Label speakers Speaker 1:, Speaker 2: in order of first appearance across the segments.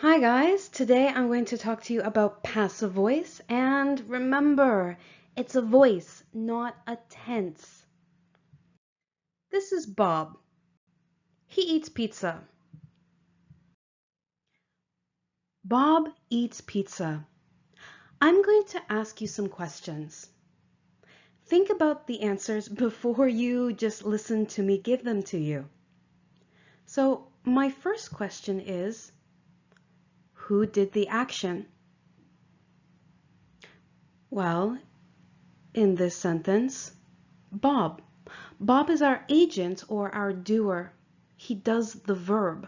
Speaker 1: Hi guys, today I'm going to talk to you about passive voice, and remember, it's a voice, not a tense. This is Bob. He eats pizza. Bob eats pizza. I'm going to ask you some questions. Think about the answers before you just listen to me give them to you. So, my first question is, who did the action? Well, in this sentence, Bob. Bob is our agent or our doer. He does the verb.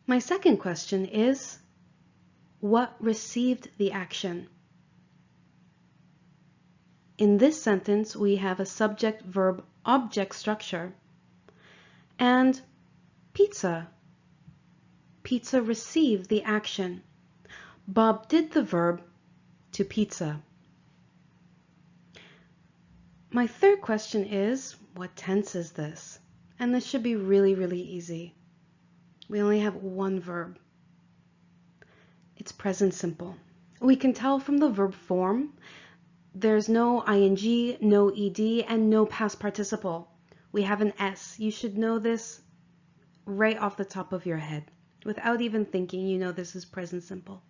Speaker 1: My second question is, what received the action? In this sentence, we have a subject-verb-object structure. And pizza. Pizza received the action. Bob did the verb to pizza. My third question is, what tense is this? And this should be really, really easy. We only have one verb. It's present simple. We can tell from the verb form, there's no ing, no ed, and no past participle. We have an s. You should know this right off the top of your head. Without even thinking, you know this is present simple.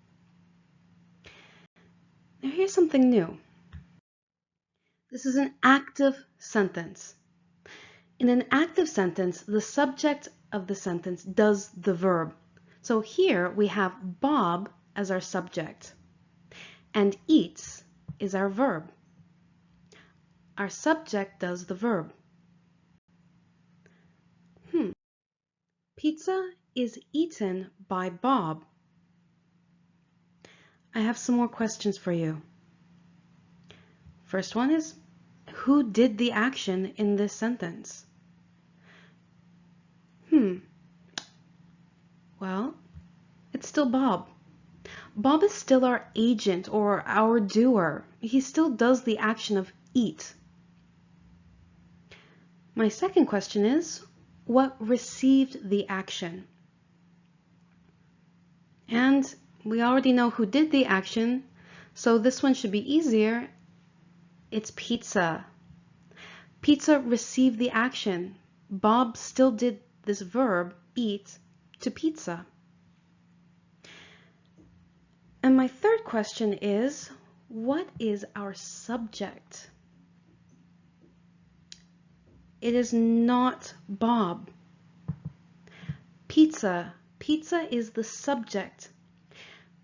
Speaker 1: Now here's something new. This is an active sentence. In an active sentence, the subject of the sentence does the verb. So here we have Bob as our subject, and eats is our verb. Our subject does the verb. Pizza is eaten by Bob. I have some more questions for you. First one is, who did the action in this sentence? Well, it's still Bob. Bob is still our agent or our doer. He still does the action of eat. My second question is, what received the action? And we already know who did the action, so this one should be easier. It's pizza. Pizza received the action. Bob still did this verb, eat, to pizza. And my third question is, what is our subject? It is not Bob. Pizza. Pizza is the subject.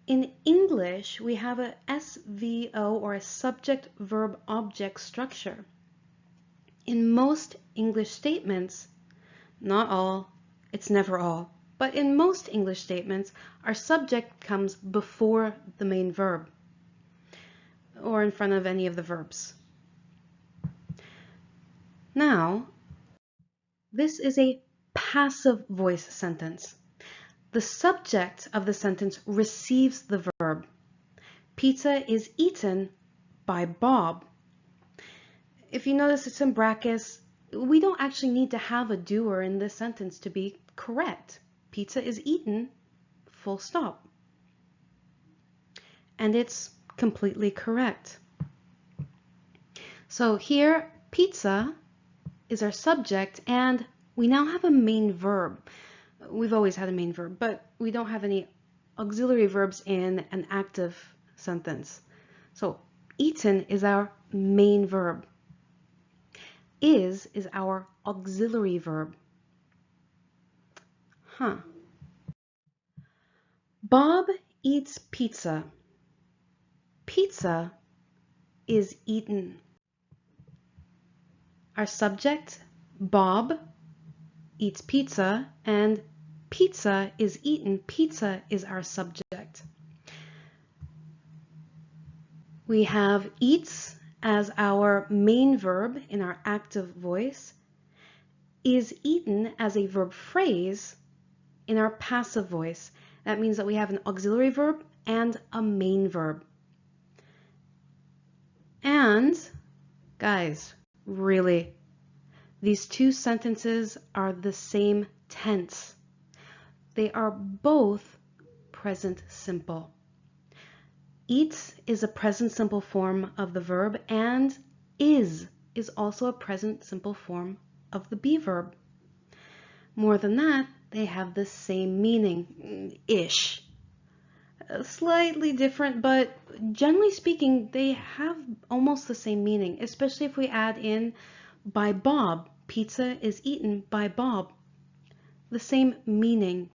Speaker 1: In English, we have a SVO or a subject-verb-object structure. In most English statements, not all, it's never all, but in most English statements, our subject comes before the main verb or in front of any of the verbs. Now, this is a passive voice sentence. The subject of the sentence receives the verb. Pizza is eaten by Bob. If you notice it's in brackets, we don't actually need to have a doer in this sentence to be correct. Pizza is eaten, full stop. And it's completely correct. So here, pizza is our subject, and we now have a main verb. We've always had a main verb, but we don't have any auxiliary verbs in an active sentence. So eaten is our main verb. Is our auxiliary verb. Bob eats pizza. Pizza is eaten. Our subject, Bob, eats pizza, and pizza is eaten. Pizza is our subject. We have eats as our main verb in our active voice, is eaten as a verb phrase in our passive voice. That means that we have an auxiliary verb and a main verb. And, guys, really, these two sentences are the same tense. They are both present simple. Eats is a present simple form of the verb, and is also a present simple form of the be verb. More than that, they have the same meaning-ish. Slightly different, but generally speaking, they have almost the same meaning, especially if we add in by Bob. Pizza is eaten by Bob. The same meaning.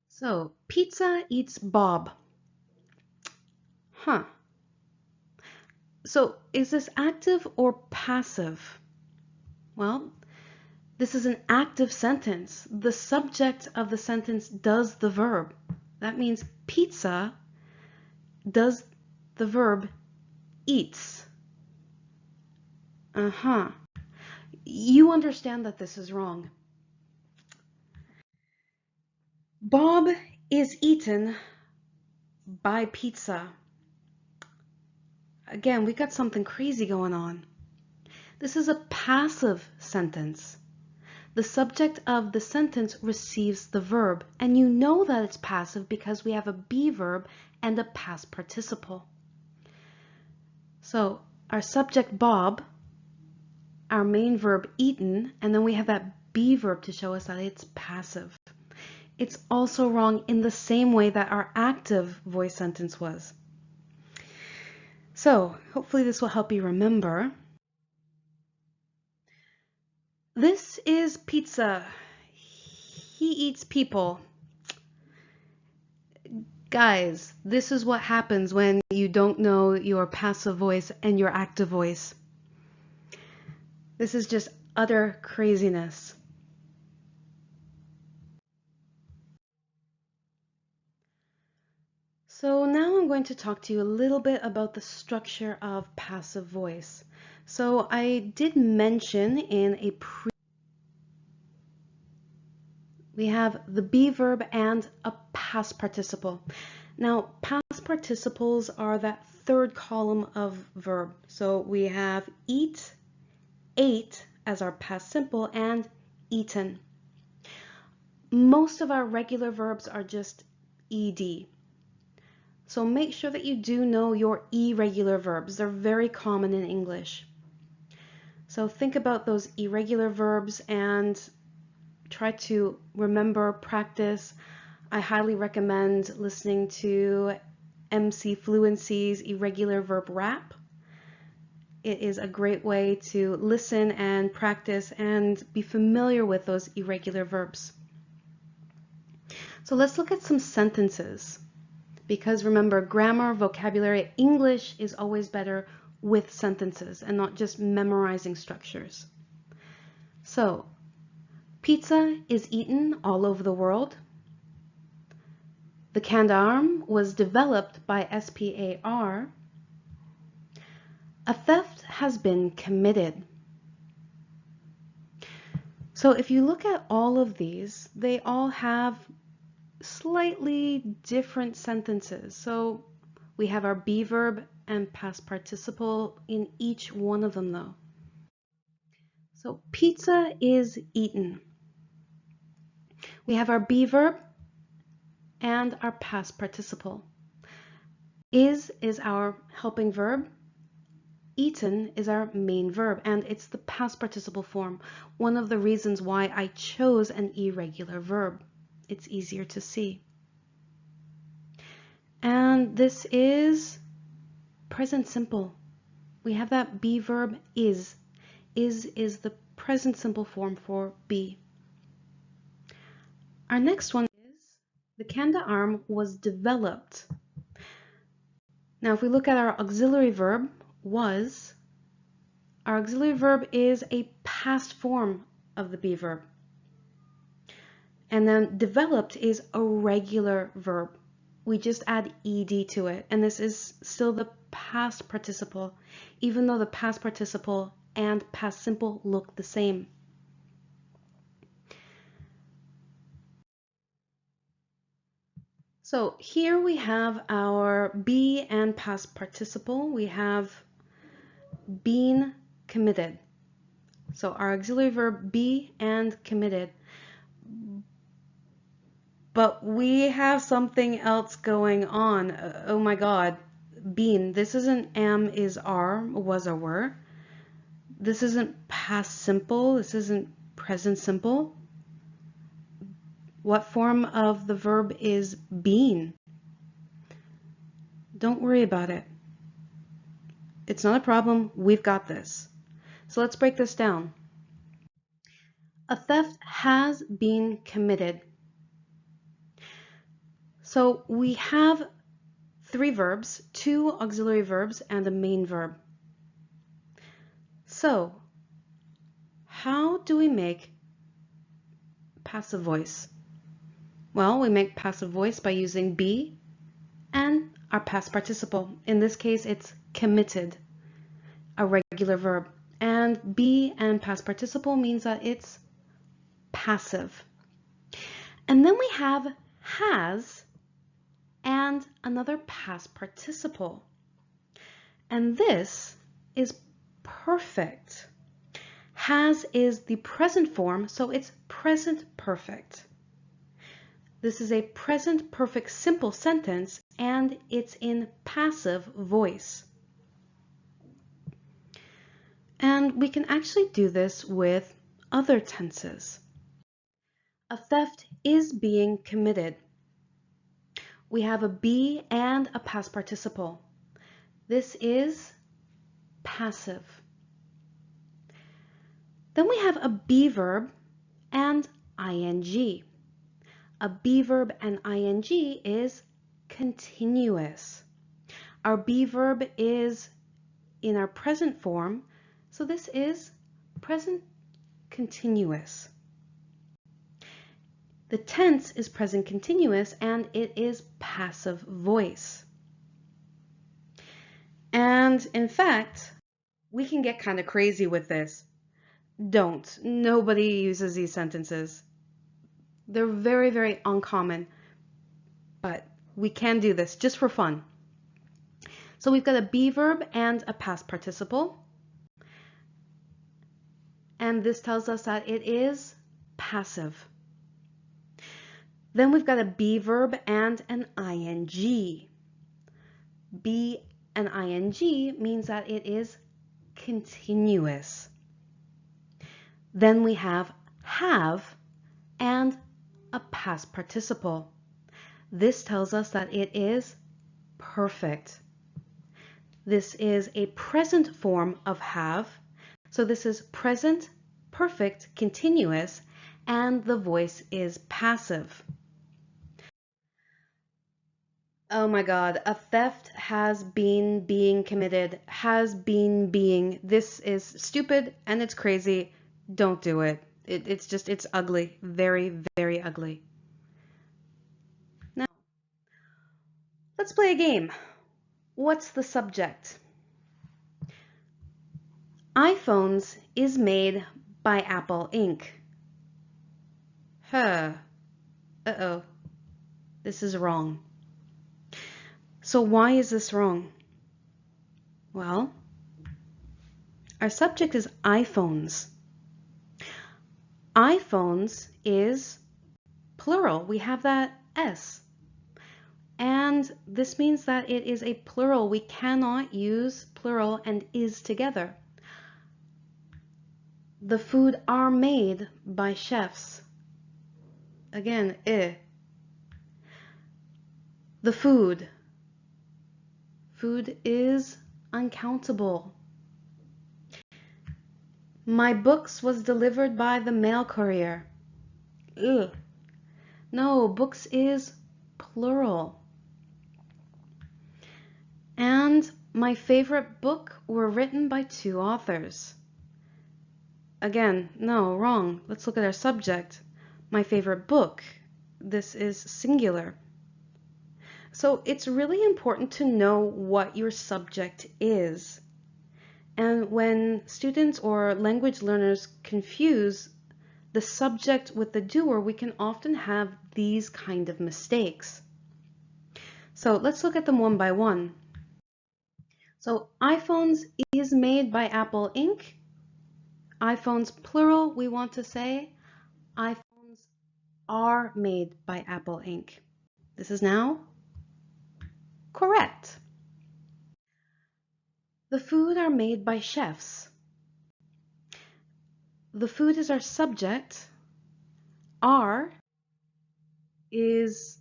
Speaker 1: So, pizza eats Bob. Huh. So, is this active or passive? Well, this is an active sentence. The subject of the sentence does the verb. That means pizza does the verb eats. You understand that this is wrong. Bob is eaten by pizza. Again, we got something crazy going on. This is a passive sentence. The subject of the sentence receives the verb, and you know that it's passive because we have a be verb and a past participle. So our subject Bob, our main verb eaten, and then we have that be verb to show us that it's passive. It's also wrong in the same way that our active voice sentence was. So hopefully this will help you remember. This is pizza. He eats people. Guys, this is what happens when you don't know your passive voice and your active voice. This is just utter craziness. So now I'm going to talk to you a little bit about the structure of passive voice. So I did mention in a we have the be verb and a past participle. Now, past participles are that third column of verb. So we have eat, ate as our past simple, and eaten. Most of our regular verbs are just ed. So make sure that you do know your irregular verbs. They're very common in English. So think about those irregular verbs and try to remember, practice. I highly recommend listening to MC Fluency's Irregular Verb Rap. It is a great way to listen and practice and be familiar with those irregular verbs. So let's look at some sentences. Because remember, grammar, vocabulary, English is always better with sentences and not just memorizing structures. So, pizza is eaten all over the world. The canned arm was developed by SPAR. A theft has been committed. So if you look at all of these, they all have slightly different sentences. So we have our be verb and past participle in each one of them though. So pizza is eaten. We have our be verb and our past participle. Is our helping verb. Eaten is our main verb, and it's the past participle form. One of the reasons why I chose an irregular verb. It's easier to see. And this is present simple. We have that be verb is. Is the present simple form for be. Our next one is the canned arm was developed. Now if we look at our auxiliary verb was, our auxiliary verb is a past form of the be verb. And then developed is a regular verb. We just add ed to it, and this is still the past participle, even though the past participle and past simple look the same. So here we have our be and past participle. We have been committed. So our auxiliary verb be and committed. But we have something else going on. Oh my God. Been. This isn't am, is, are, was, or were. This isn't past simple. This isn't present simple. What form of the verb is been? Don't worry about it. It's not a problem. We've got this. So let's break this down. A theft has been committed. So we have 3 verbs, 2 auxiliary verbs, and a main verb. So how do we make passive voice? Well, we make passive voice by using be and our past participle. In this case, it's committed, a regular verb. And be and past participle means that it's passive. And then we have has and another past participle. And this is perfect. Has is the present form, so it's present perfect. This is a present perfect simple sentence, and it's in passive voice. And we can actually do this with other tenses. A theft is being committed. We have a be and a past participle. This is passive. Then we have a be verb and ing. A be verb and ing is continuous. Our be verb is in our present form, so this is present continuous. The tense is present continuous and it is passive voice. And in fact, we can get kind of crazy with this. Don't. Nobody uses these sentences. They're very, very uncommon, but we can do this just for fun. So we've got a be verb and a past participle. And this tells us that it is passive. Then we've got a be verb and an ing. Be and ing means that it is continuous. Then we have and a past participle. This tells us that it is perfect. This is a present form of have, so this is present, perfect, continuous, and the voice is passive. Oh my God, a theft has been being committed, has been being. This is stupid and it's crazy. Don't do it. It's ugly. Very, very ugly. Now, let's play a game. What's the subject? iPhones is made by Apple Inc. Uh-oh. This is wrong. So why is this wrong? Well, our subject is iPhones. iPhones is plural. We have that S. And this means that it is a plural. We cannot use plural and is together. The food are made by chefs. Again, The food. Food is uncountable. My books was delivered by the mail courier. Ugh. No, books is plural. And my favorite book were written by 2 authors. Again, no, wrong. Let's look at our subject. My favorite book. This is singular. So it's really important to know what your subject is. And when students or language learners confuse the subject with the doer, we can often have these kind of mistakes. So let's look at them one by one. So iPhones is made by Apple Inc. iPhones, plural, we want to say iPhones are made by Apple Inc. This is now correct. The food are made by chefs. The food is our subject. Are is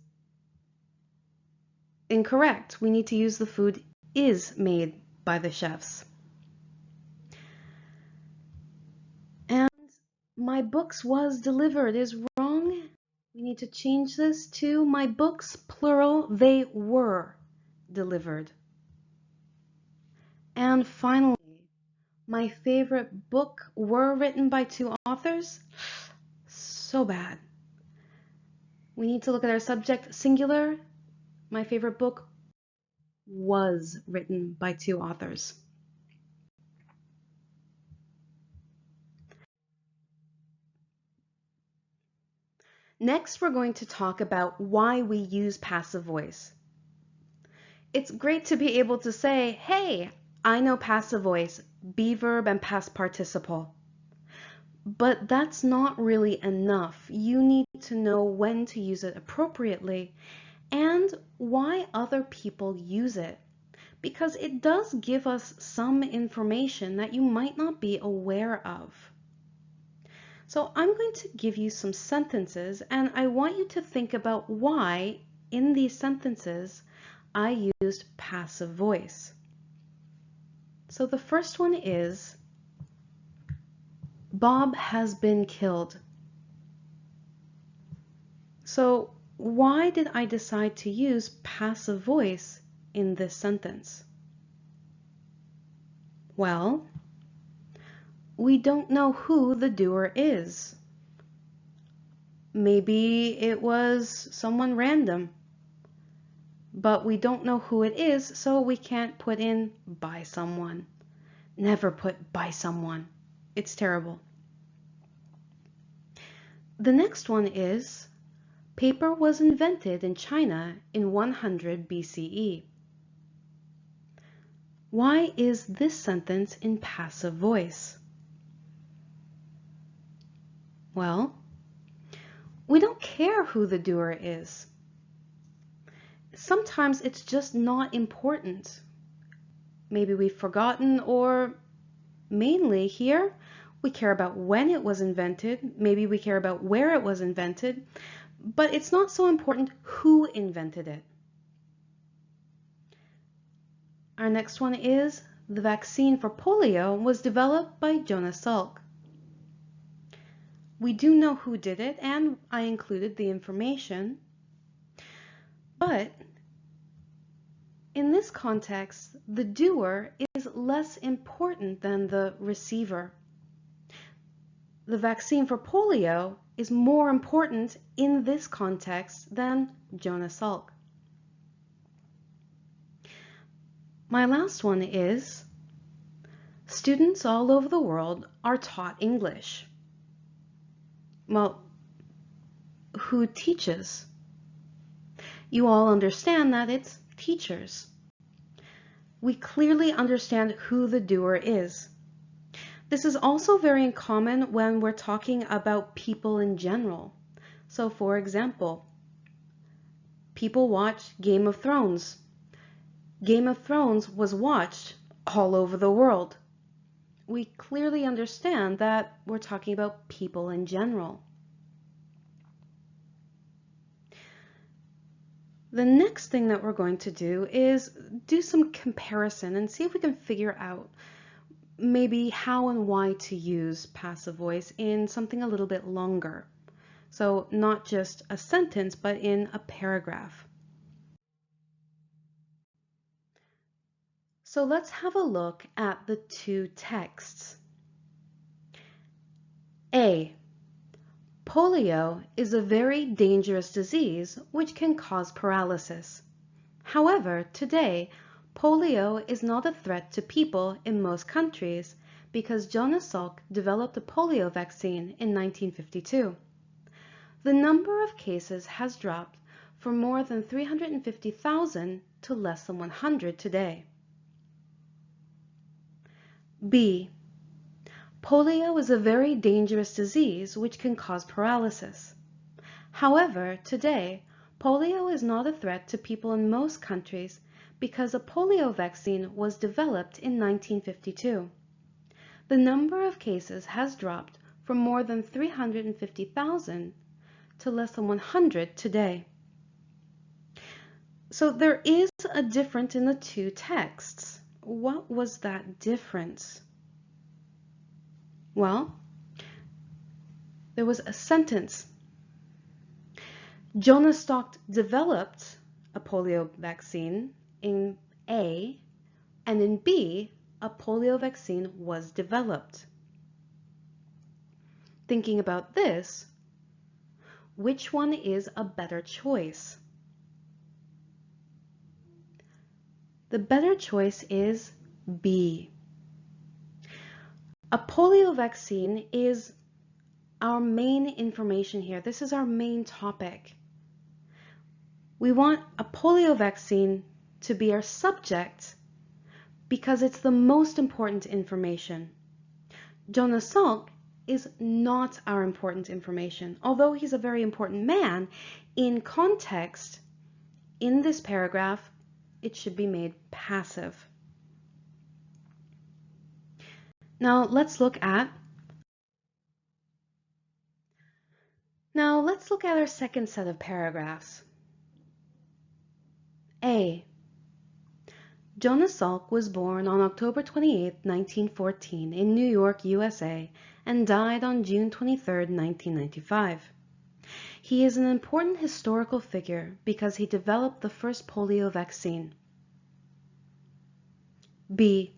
Speaker 1: incorrect. We need to use the food is made by the chefs. And my books was delivered is wrong. We need to change this to my books, plural, they were delivered. And finally, my favorite book were written by two authors. So bad. We need to look at our subject, singular. My favorite book was written by two authors. Next, we're going to talk about why we use passive voice. It's great to be able to say, hey, I know passive voice, be verb and past participle. But that's not really enough. You need to know when to use it appropriately and why other people use it, because it does give us some information that you might not be aware of. So I'm going to give you some sentences, and I want you to think about why in these sentences I used passive voice. So the first one is, Bob has been killed. So why did I decide to use passive voice in this sentence? Well, we don't know who the doer is. Maybe it was someone random, but we don't know who it is, so we can't put in by someone. Never put by someone. It's terrible. The next one is, paper was invented in China in 100 BCE. Why is this sentence in passive voice? Well, we don't care who the doer is. Sometimes it's just not important. Maybe we've forgotten, or mainly here, we care about when it was invented. Maybe we care about where it was invented, but it's not so important who invented it. Our next one is, the vaccine for polio was developed by Jonas Salk. We do know who did it, and I included the information, but in this context, the doer is less important than the receiver. The vaccine for polio is more important in this context than Jonas Salk. My last one is, students all over the world are taught English. Well, who teaches? You all understand that it's teachers. We clearly understand who the doer is. This is also very common when we're talking about people in general. So for example, people watch Game of Thrones. Game of Thrones was watched all over the world. We clearly understand that we're talking about people in general. The next thing that we're going to do is do some comparison and see if we can figure out maybe how and why to use passive voice in something a little bit longer. So not just a sentence, but in a paragraph. So let's have a look at the two texts. A. Polio is a very dangerous disease which can cause paralysis. However, today, polio is not a threat to people in most countries because Jonas Salk developed a polio vaccine in 1952. The number of cases has dropped from more than 350,000 to less than 100 today. B. Polio is a very dangerous disease which can cause paralysis. However, today, polio is not a threat to people in most countries because a polio vaccine was developed in 1952. The number of cases has dropped from more than 350,000 to less than 100 today. So there is a difference in the two texts. What was that difference? Well, there was a sentence. Jonas Salk developed a polio vaccine in A, and in B, a polio vaccine was developed. Thinking about this, which one is a better choice? The better choice is B. A polio vaccine is our main information here. This is our main topic. We want a polio vaccine to be our subject because it's the most important information. Jonas Salk is not our important information. Although he's a very important man, in context, in this paragraph, it should be made passive. Now let's look at our second set of paragraphs. A. Jonas Salk was born on October 28, 1914 in New York, USA, and died on June 23, 1995. He is an important historical figure because he developed the first polio vaccine. B.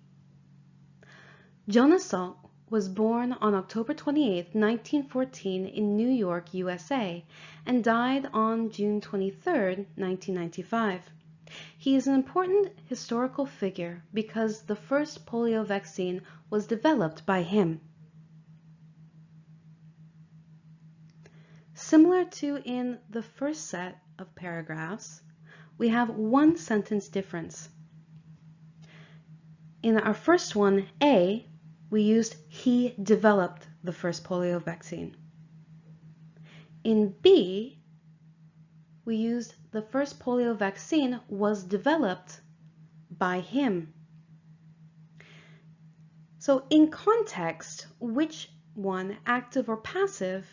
Speaker 1: Jonas Salk was born on October 28, 1914 in New York, USA, and died on June 23, 1995. He is an important historical figure because the first polio vaccine was developed by him. Similar to in the first set of paragraphs, we have one sentence difference. In our first one, A, we used he developed the first polio vaccine. In B, we used the first polio vaccine was developed by him. So in context, which one, active or passive,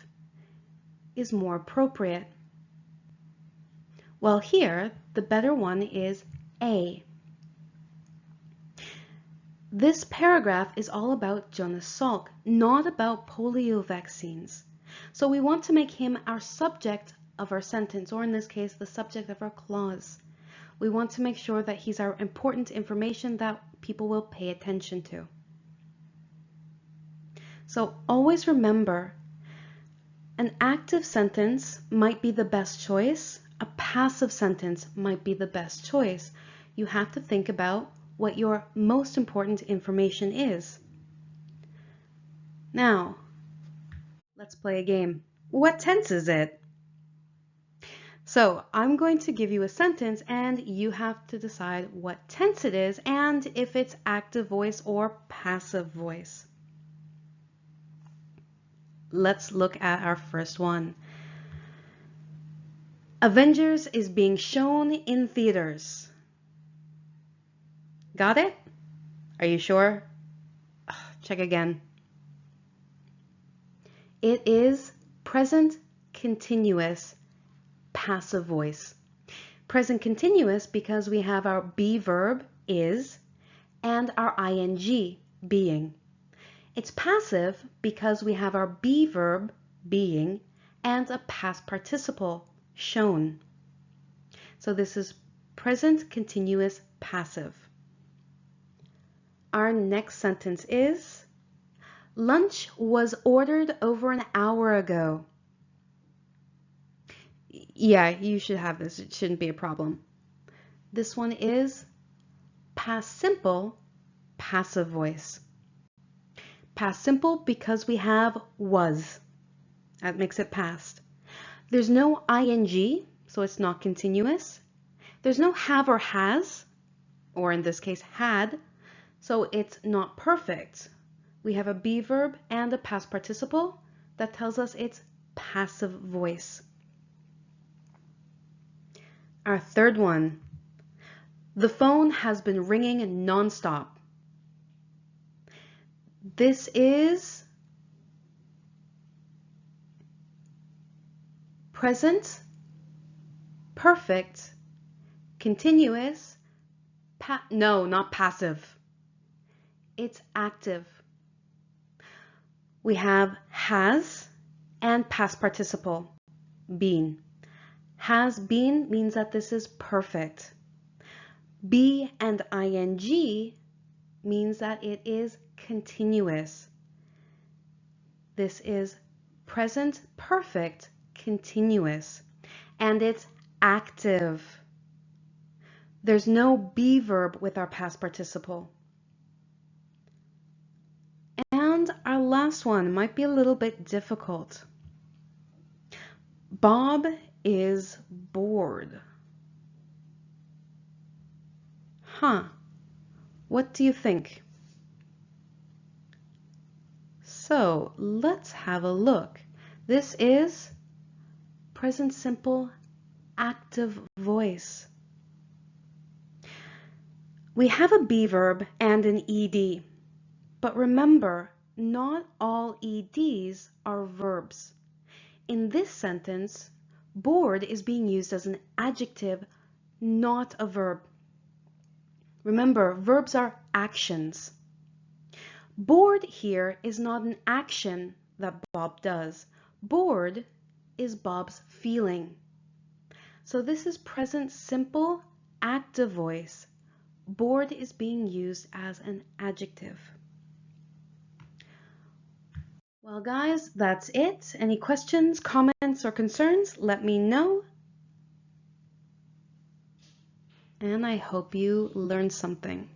Speaker 1: is more appropriate? Well, here, the better one is A. This paragraph is all about Jonas Salk, not about polio vaccines. So we want to make him our subject of our sentence, or in this case, the subject of our clause. We want to make sure that he's our important information that people will pay attention to. So always remember, an active sentence might be the best choice. A passive sentence might be the best choice. You have to think about what your most important information is. Now, let's play a game. What tense is it? So I'm going to give you a sentence and you have to decide what tense it is and if it's active voice or passive voice. Let's look at our first one. Avengers is being shown in theaters. Got it? Are you sure? Check again. It is present continuous passive voice. Present continuous because we have our be verb is and our ing being. It's passive because we have our be verb being and a past participle shown. So this is present continuous passive. Our next sentence is, lunch was ordered over an hour ago. Yeah, you should have this. It shouldn't be a problem. This one is past simple, passive voice. Past simple because we have was. That makes it past. There's no ing, so it's not continuous. There's no have or has, or in this case had, so it's not perfect. We have a be verb and a past participle that tells us it's passive voice. Our third one, the phone has been ringing nonstop. This is present, perfect, continuous, no, not passive. It's active. We have has and past participle, been. Has been means that this is perfect. Be and ing means that it is continuous. This is present perfect continuous, and it's active. There's no be verb with our past participle. And our last one might be a little bit difficult. Bob is bored. What do you think? So let's have a look. This is present simple active voice. We have a be verb and an ed, but remember, not all eds are verbs. In this sentence, bored is being used as an adjective, not a verb. Remember, verbs are actions. Bored here is not an action that Bob does. Bored is Bob's feeling. So this is present simple active voice. Bored is being used as an adjective. Well, guys, that's it. Any questions, comments, or concerns? Let me know. And I hope you learned something.